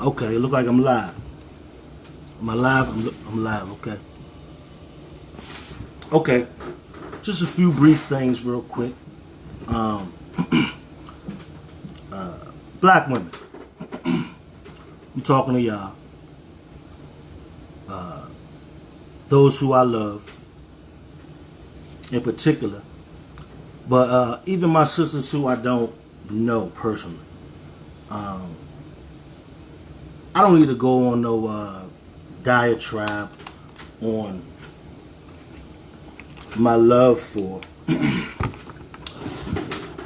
Okay, it look like I'm live. Am I live? I'm live, okay. Okay, just a few brief things real quick. Black women. I'm talking to y'all. Those who I love in particular. But even my sisters who I don't know personally. I don't need to go on no diatribe on my love for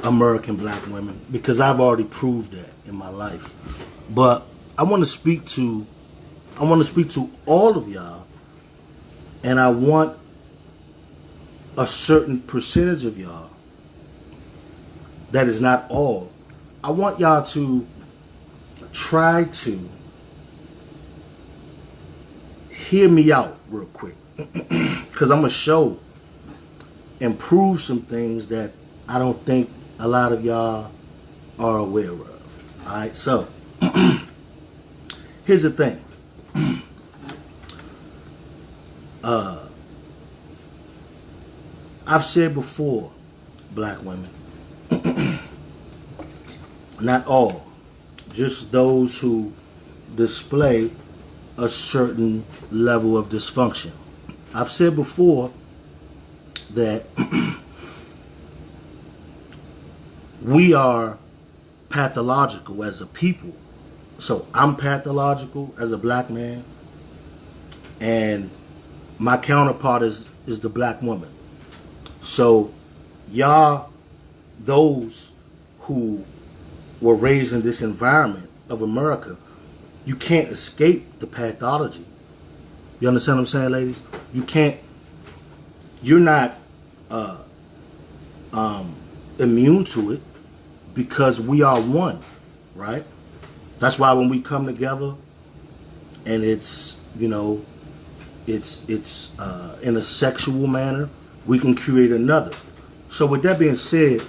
American black women because I've already proved that in my life. But I want to speak to all of y'all, and I want a certain percentage of y'all, that is not all. I want y'all to try to hear me out real quick because I'm going to show and prove some things that I don't think a lot of y'all are aware of. Alright, so here's the thing. I've said before, black women, not all, just those who display a certain level of dysfunction. I've said before that we are pathological as a people. So I'm pathological as a black man, and my counterpart is the black woman. So y'all, those who were raised in this environment of America, you can't escape the pathology. You understand what I'm saying, ladies? You're not immune to it because we are one, right? That's why when we come together and it's, it's in a sexual manner, we can create another. So with that being said,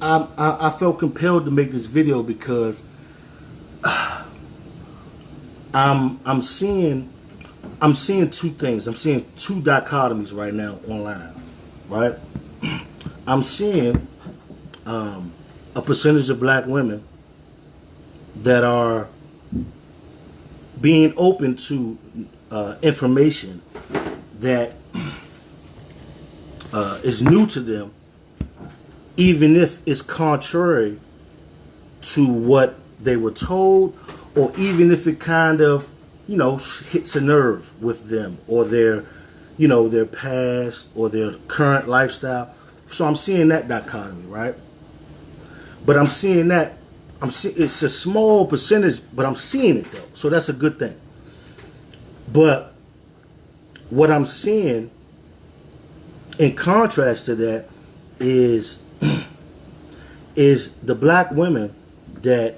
I felt compelled to make this video because I'm seeing two things. I'm seeing two dichotomies right now online, right? I'm seeing a percentage of black women that are being open to information that is new to them, even if it's contrary to what they were told, or even if it kind of, hits a nerve with them or their past or their current lifestyle. So I'm seeing that dichotomy, right? But I'm seeing that, it's a small percentage, but I'm seeing it though. So that's a good thing. But what I'm seeing in contrast to that is the black women that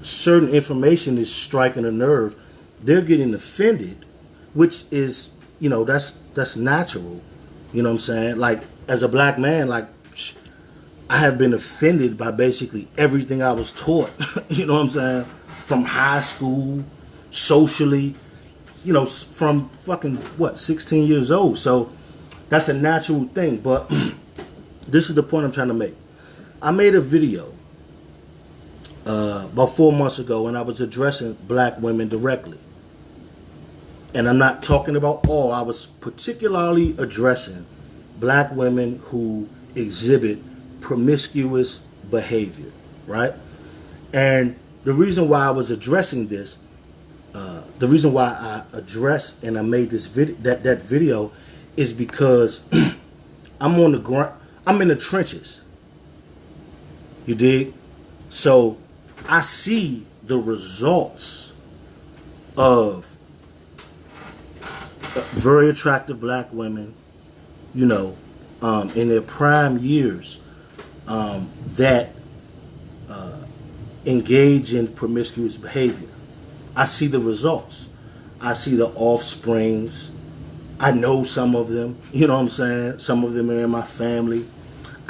certain information is striking a nerve. They're getting offended, which is, that's natural. You know what I'm saying? Like, as a black man, like, I have been offended by basically everything I was taught. You know what I'm saying? From high school, socially, from fucking, 16 years old. So that's a natural thing. But this is the point I'm trying to make. I made a video about 4 months ago, and I was addressing black women directly. And I'm not talking about all. I was particularly addressing black women who exhibit promiscuous behavior, right? And the reason why I was addressing this, the reason why I addressed and I made this video, that video, is because I'm on the ground. I'm in the trenches. You dig? So I see the results of very attractive black women, in their prime years, that engage in promiscuous behavior. I see the results. I see the offsprings. I know some of them. You know what I'm saying? Some of them are in my family.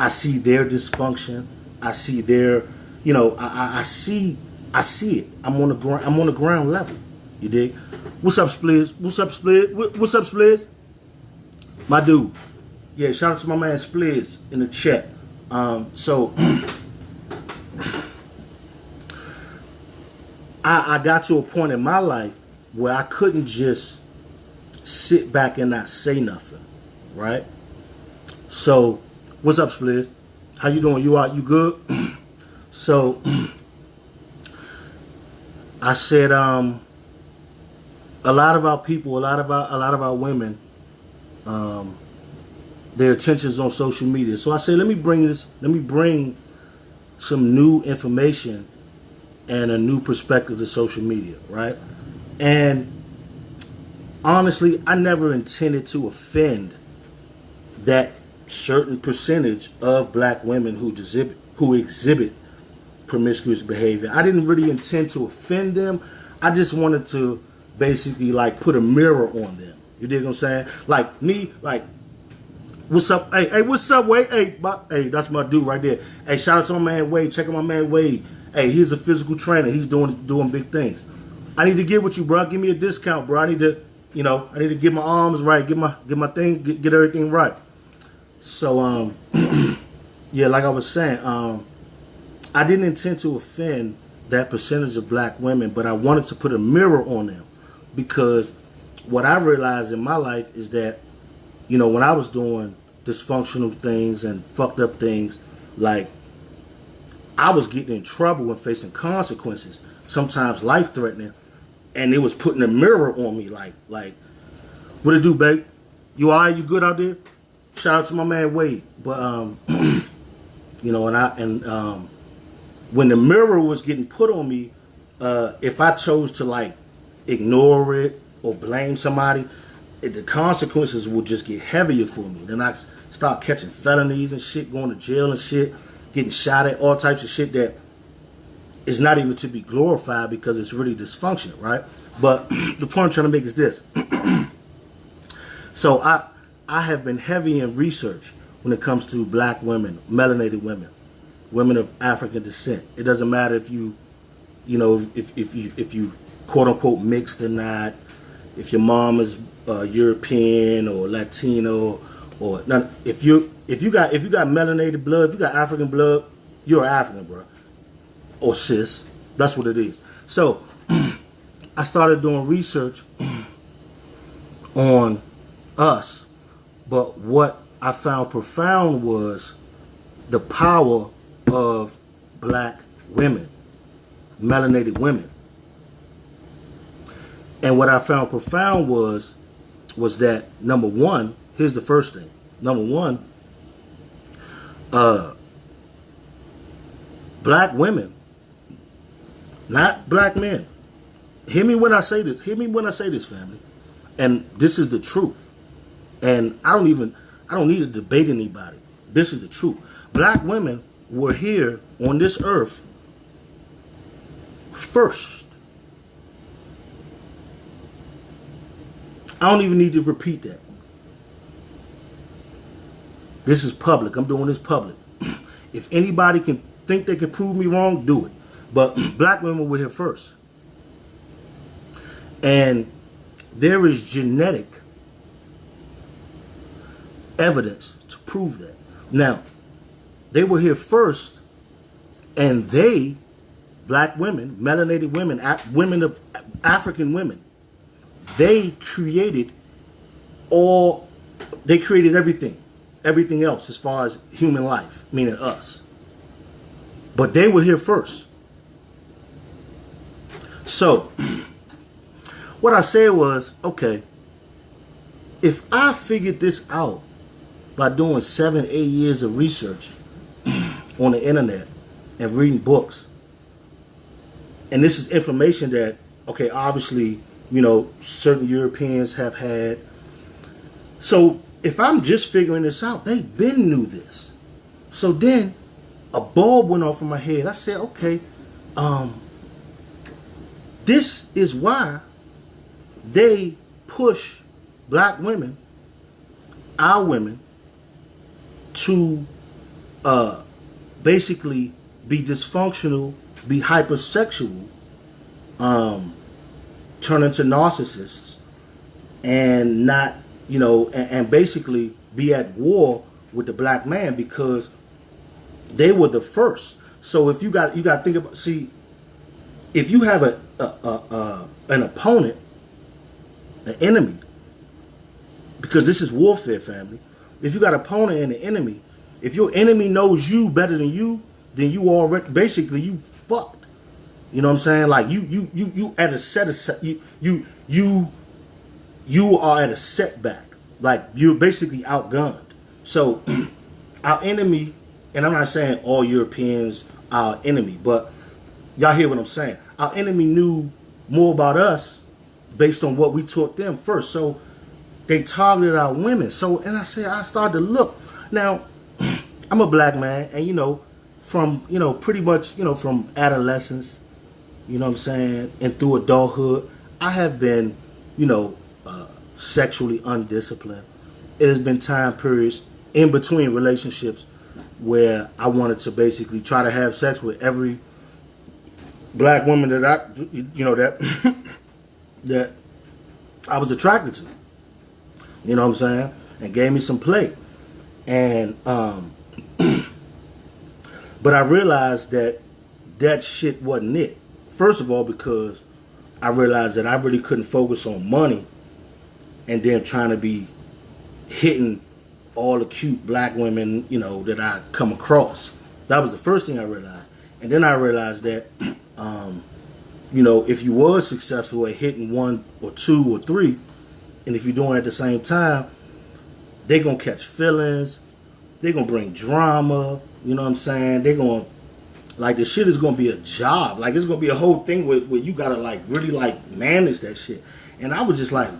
I see their dysfunction. I see their, you know, I see it. I'm on the ground level. You dig? What's up, Spliz? What's up, Spliz? What's up, Spliz? My dude. Yeah, shout out to my man Spliz in the chat. So I got to a point in my life where I couldn't just sit back and not say nothing, right? So, what's up, Spliz? How you doing? You out? You good? So, I said, a lot of our people, a lot of our women, their attention's on social media. So I said, let me bring some new information and a new perspective to social media, right? And honestly, I never intended to offend that certain percentage of black women who exhibit promiscuous behavior. I didn't really intend to offend them. I just wanted to basically like put a mirror on them. You dig what I'm saying? Like me, like, what's up? Hey, what's up, Wade? Hey, that's my dude right there. Hey, shout out to my man Wade. Check out my man Wade. Hey, he's a physical trainer. He's doing big things. I need to get with you, bro. Give me a discount, bro. I need to get my arms right, get my thing, get everything right. So, yeah, like I was saying, I didn't intend to offend that percentage of black women, but I wanted to put a mirror on them, because what I realized in my life is that, you know, when I was doing dysfunctional things and fucked up things, like, I was getting in trouble and facing consequences, sometimes life-threatening, and it was putting a mirror on me, like, what it do, babe? You all right? You good out there? Shout out to my man Wade. But you know, and when the mirror was getting put on me, if I chose to like ignore it or blame somebody, the consequences would just get heavier for me. Then I start catching felonies and shit, going to jail and shit, getting shot at, all types of shit that is not even to be glorified because it's really dysfunctional, right? But the point I'm trying to make is this. So I have been heavy in research when it comes to black women, melanated women, women of African descent. It doesn't matter if you know, if you quote unquote mixed or not, if your mom is European or Latino or none. If you got melanated blood, if you got African blood, you're African, bro, or cis. That's what it is. So I started doing research on us, but what I found profound was the power of black women, melanated women. And what I found profound was that, number one, here's the first thing. Number one, black women, not black men. Hear me when I say this. Hear me when I say this, family. And this is the truth. And I don't need to debate anybody. This is the truth. Black women were here on this earth first. I don't even need to repeat that. This is public. I'm doing this public. If anybody can think they can prove me wrong, do it. But black women were here first. And there is genetic evidence to prove that. Now, they were here first, and they, black women, melanated women, women of African women, they created everything else as far as human life, meaning us. But they were here first. So, what I said was, okay, if I figured this out by doing 7-8 years of research on the internet and reading books, and this is information that, okay, obviously, you know, certain Europeans have had. So if I'm just figuring this out, they been knew this. So then a bulb went off in my head. I said, okay, this is why they push black women, our women, to basically be dysfunctional, be hypersexual, turn into narcissists, and not, and basically be at war with the black man because they were the first. So if you got to think about, see, if you have an opponent, an enemy, because this is warfare, family. If you got an opponent and an enemy, if your enemy knows you better than you, then you already basically you fucked. You know what I'm saying? Like you at a set of you are at a setback. Like you're basically outgunned. So our enemy, and I'm not saying all Europeans are our enemy, but y'all hear what I'm saying. Our enemy knew more about us based on what we taught them first. So they targeted our women. So, and I started to look. Now, I'm a black man, and from pretty much from adolescence, what I'm saying, and through adulthood, I have been sexually undisciplined. It has been time periods in between relationships where I wanted to basically try to have sex with every black woman that that I was attracted to. You know what I'm saying? And gave me some play. And but I realized that shit wasn't it. First of all, because I realized that I really couldn't focus on money and then trying to be hitting all the cute black women, that I come across. That was the first thing I realized. And then I realized that if you were successful at hitting one or two or three, and if you're doing it at the same time, they're going to catch feelings. They're going to bring drama. You know what I'm saying? They're going to, like, the shit is going to be a job. Like, it's going to be a whole thing where you got to, like, really, like, manage that shit. And I was just like,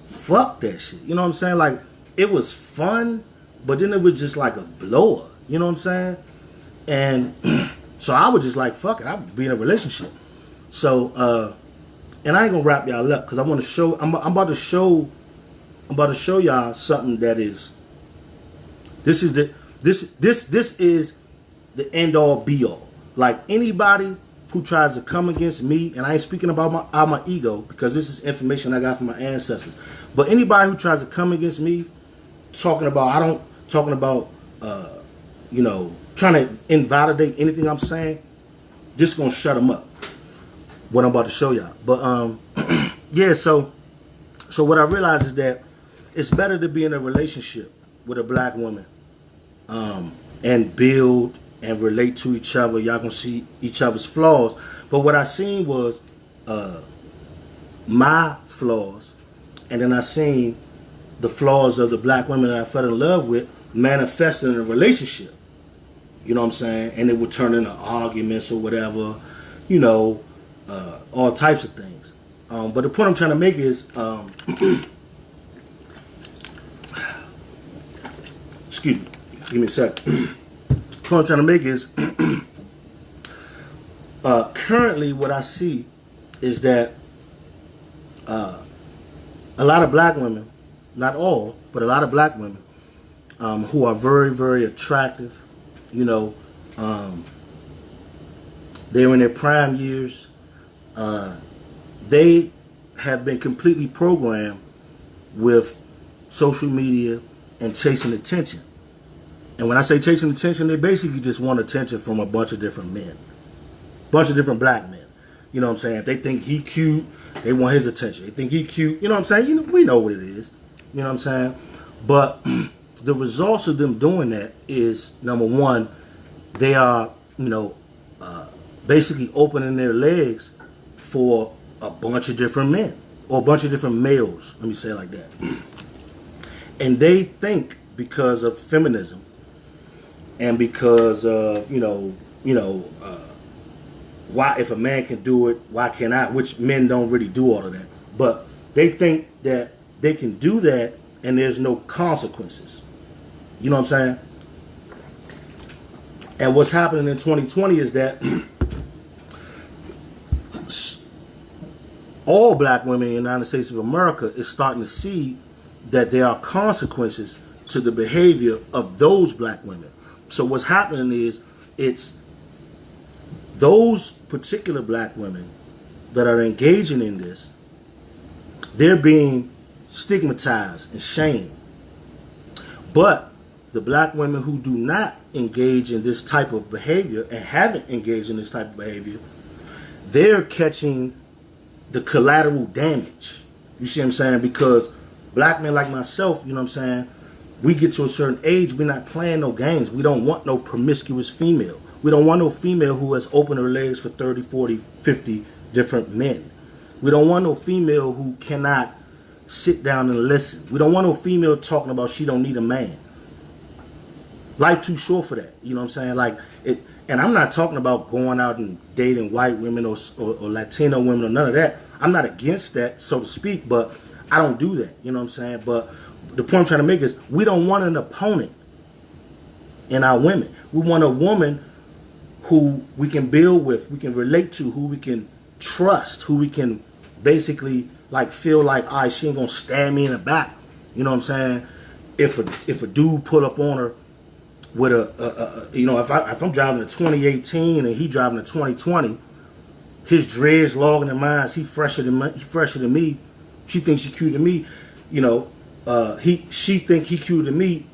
fuck that shit. You know what I'm saying? Like, it was fun, but then it was just like a blower. You know what I'm saying? And so I was just like, fuck it. I would be in a relationship. So, and I ain't gonna wrap y'all up because I want to show. I'm about to show y'all something that is. This is the end all be all. Like anybody who tries to come against me, and I ain't speaking about my ego because this is information I got from my ancestors. But anybody who tries to come against me, trying to invalidate anything I'm saying, just gonna shut them up. What I'm about to show y'all. But yeah, so what I realized is that it's better to be in a relationship with a black woman and build and relate to each other. Y'all gonna see each other's flaws. But what I seen was my flaws, and then I seen the flaws of the black women that I fell in love with manifesting in a relationship. You know what I'm saying? And it would turn into arguments or whatever, all types of things. But the point I'm trying to make is, excuse me, give me a sec. The point I'm trying to make is, currently what I see is that a lot of black women, not all, but a lot of black women who are very, very attractive, they're in their prime years. They have been completely programmed with social media and chasing attention. And when I say chasing attention, they basically just want attention from a bunch of different men. Bunch of different black men. You know what I'm saying? If they think he cute, they want his attention. They think he cute, you know what I'm saying? We know what it is. You know what I'm saying? But the results of them doing that is, number one, they are, basically opening their legs for a bunch of different men or a bunch of different males. Let me say it like that. And they think because of feminism and because of, why if a man can do it, why can't I? Which men don't really do all of that. But they think that they can do that and there's no consequences. You know what I'm saying? And what's happening in 2020 is that all black women in the United States of America is starting to see that there are consequences to the behavior of those black women. So what's happening is it's those particular black women that are engaging in this, they're being stigmatized and shamed. But the black women who do not engage in this type of behavior and haven't engaged in this type of behavior, they're catching the collateral damage. You see what I'm saying? Because black men like myself, you know what I'm saying, we get to a certain age, we're not playing no games. We don't want no promiscuous female. We don't want no female who has opened her legs for 30, 40, 50 different men. We don't want no female who cannot sit down and listen. We don't want no female talking about she don't need a man. Life too short for that. You know what I'm saying? Like it, and I'm not talking about going out and dating white women or Latino women or none of that. I'm not against that, so to speak, but I don't do that. You know what I'm saying? But the point I'm trying to make is we don't want an opponent in our women. We want a woman who we can build with, we can relate to, who we can trust, who we can basically like feel like, all right, she ain't gonna stab me in the back. You know what I'm saying? If a dude pull up on her with you know, if I'm driving a 2018 and he driving a 2020, his dreads longer than mine, he fresher than me. She thinks she cute than me. You know, she think he cute than me.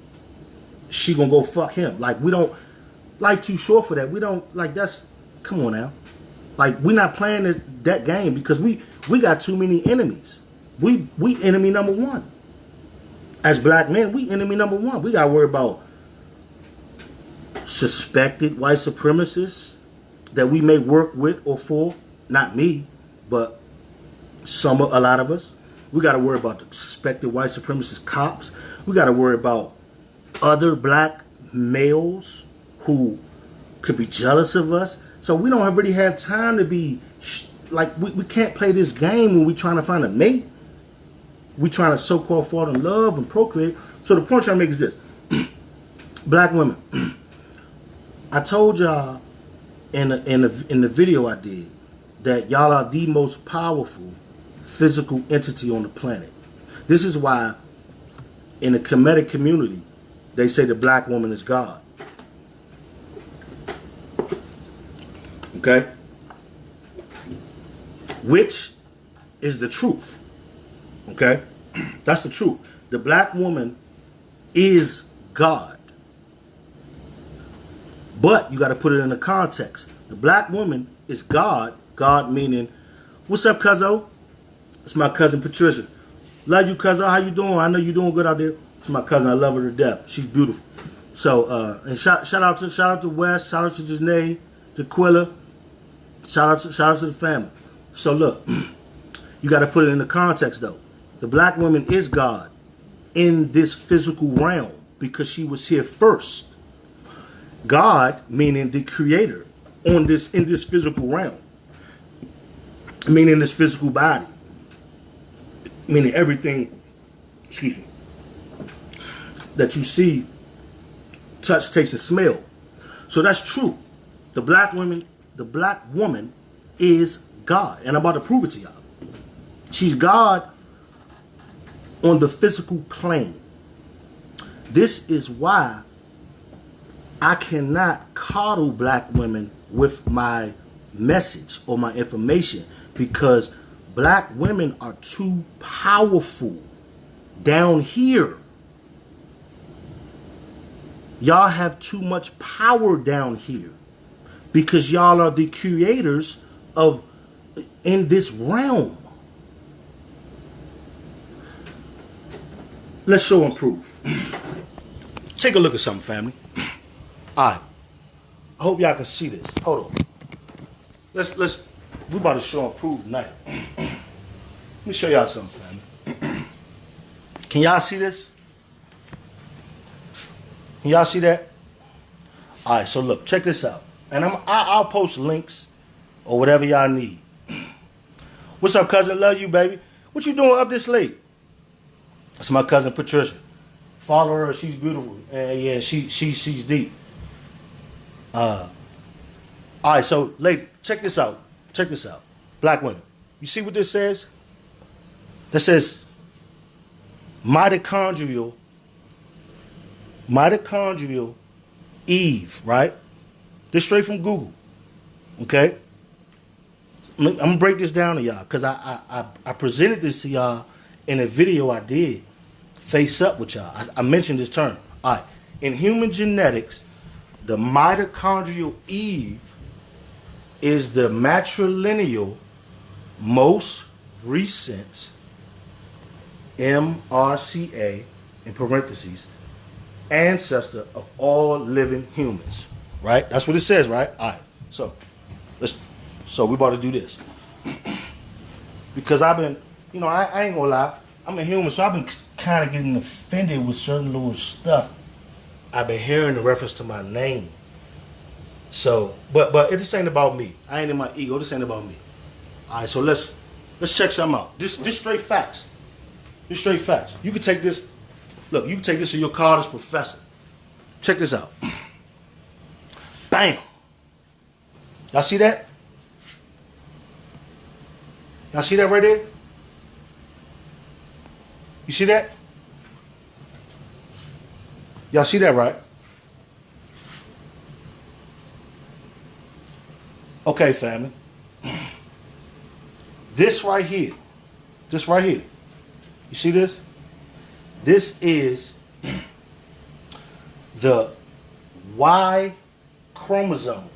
She gonna go fuck him. Like we don't. Life too short for that. We don't like that's. Come on now. Like we're not playing that game because we got too many enemies. We enemy number one. As black men, we enemy number one. We gotta worry about suspected white supremacists that we may work with or for. Not me, but a lot of us. We got to worry about the suspected white supremacist cops. We got to worry about other black males who could be jealous of us. So we don't really have time to be like we can't play this game when we trying to find a mate. We trying to so-called fall in love and procreate. So the point I'm trying to make is this: black women. I told y'all in the video I did that y'all are the most powerful physical entity on the planet. This is why in the Kemetic community they say the black woman is God. Okay? Which is the truth. Okay? That's the truth. The black woman is God. But you got to put it in the context. The black woman is God. God meaning, what's up, cuzzo? It's my cousin Patricia. Love you, cuzzo. How you doing? I know you're doing good out there. It's my cousin. I love her to death. She's beautiful. So, and shout out to Wes. Shout out to Janae, to Quilla. Shout out to the family. So look, you got to put it in the context though. The black woman is God in this physical realm because she was here first. God meaning the creator in this physical realm, meaning this physical body, meaning everything, excuse me, that you see, touch, taste, and smell. So that's true. The black woman is God, and I'm about to prove it to y'all. She's God on the physical plane. This is why I cannot coddle black women with my message or my information, because black women are too powerful down here. Y'all have too much power down here because y'all are the creators of in this realm. Let's show and prove. Take a look at something, family. All right. I hope y'all can see this. Hold on. We about to show and prove tonight. Let me show y'all something, family. Can y'all see this? Can y'all see that? All right, so look, check this out. And I'll post links or whatever y'all need. What's up, cousin? Love you, baby. What you doing up this late? That's my cousin Patricia. Follow her. She's beautiful. And yeah, she's deep. All right, so lady, check this out. Check this out. Black women. You see what this says? That says mitochondrial Eve, right? This straight from Google. Okay? I'm gonna break this down to y'all because I presented this to y'all in a video I did face up with y'all. I mentioned this term. All right. In human genetics, the mitochondrial Eve is the matrilineal, most recent MRCA in parentheses ancestor of all living humans. Right? That's what it says, right? All right. So we about to do this because I've been, I ain't gonna lie, I'm a human, so I've been kind of getting offended with certain little stuff I've been hearing in reference to my name. So, but this ain't about me. I ain't in my ego. This ain't about me. All right, so let's check something out. This straight facts. This straight facts. You can take this. Look, you can take this to your college professor. Check this out. Bam. Y'all see that? Y'all see that right there? You see that? Y'all see that, right? Okay, family. This right here. You see this? This is the Y chromosome.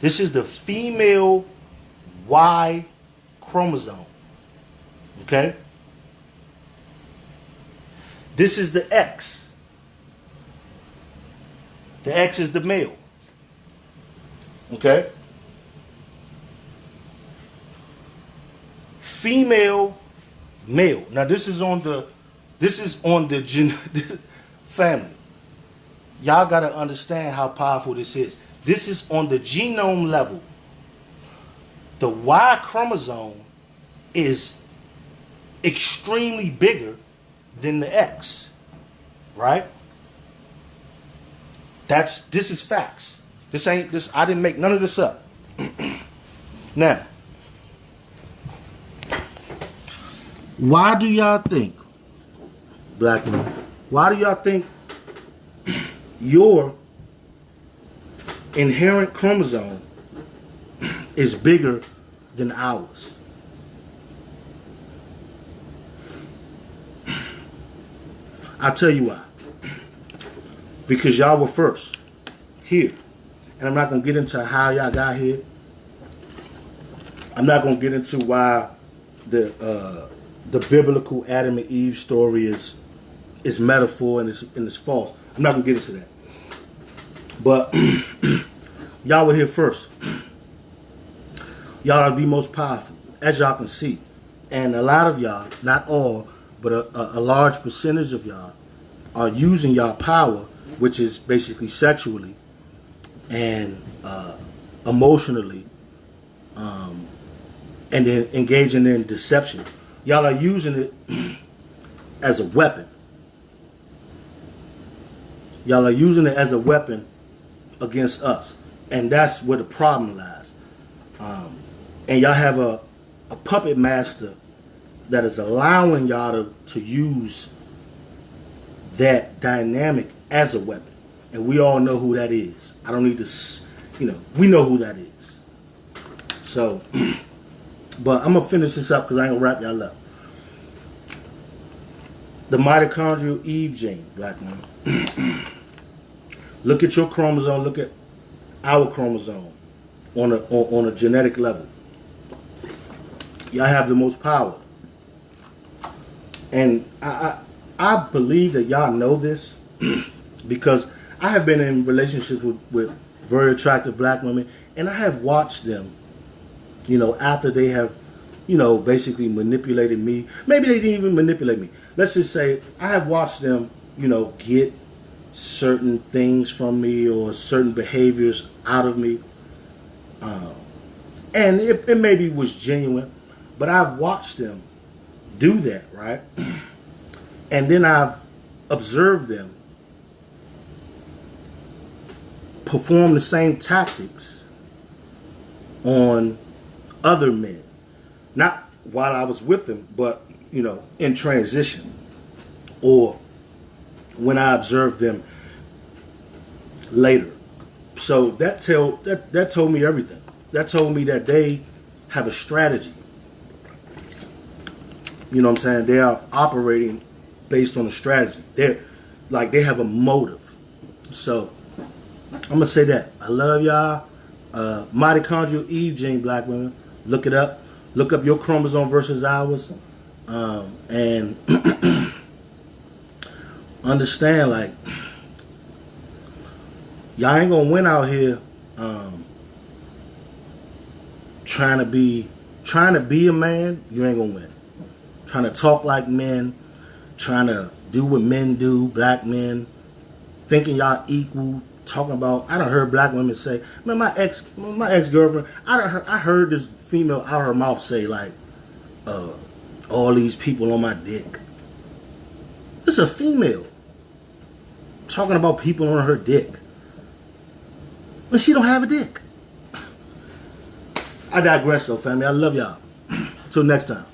This is the female Y chromosome. Okay? This is the X. The X is the male. Okay? Female, male. Now this is on the family. Y'all gotta understand how powerful this is. This is on the genome level. The Y chromosome is extremely bigger than the X, right? This is facts. I didn't make none of this up. Now, why do y'all think, black men, why do y'all think your inherent chromosome is bigger than ours? I'll tell you why. Because y'all were first here. And I'm not going to get into how y'all got here. I'm not going to get into why the biblical Adam and Eve story is metaphor and it's false. I'm not going to get into that. But y'all were here first. Y'all are the most powerful, as y'all can see. And a lot of y'all, not all, but a large percentage of y'all are using y'all power, which is basically sexually and emotionally, and then engaging in deception. Y'all are using it as a weapon. Y'all are using it as a weapon against us. And that's where the problem lies. And y'all have a puppet master that is allowing y'all to use that dynamic as a weapon. And we all know who that is. I don't need to, we know who that is. So, but I'm going to finish this up because I ain't going to wrap y'all up. The mitochondrial Eve gene, black man. Look at your chromosome, look at our chromosome on a genetic level. Y'all have the most power. And I believe that y'all know this because I have been in relationships with very attractive black women, and I have watched them, after they have, basically manipulated me. Maybe they didn't even manipulate me. Let's just say I have watched them, get certain things from me or certain behaviors out of me. And it maybe was genuine, but I've watched them do that, right? And then I've observed them perform the same tactics on other men. Not while I was with them, but, in transition. Or when I observed them later. So that told me everything. That told me that they have a strategy. You know what I'm saying? They are operating based on a strategy. They have a motive. So I'm gonna say that. I love y'all. Mitochondrial Eve gene, black women. Look it up. Look up your chromosome versus ours. And understand, like, y'all ain't gonna win out here trying to be a man. You ain't gonna win. Trying to talk like men, trying to do what men do, black men, thinking y'all equal, talking about, I done heard black women say, man, my ex-girlfriend, I heard this female out her mouth say, like, all these people on my dick. It's a female talking about people on her dick. And she don't have a dick. I digress though, family. I love y'all. Till next time.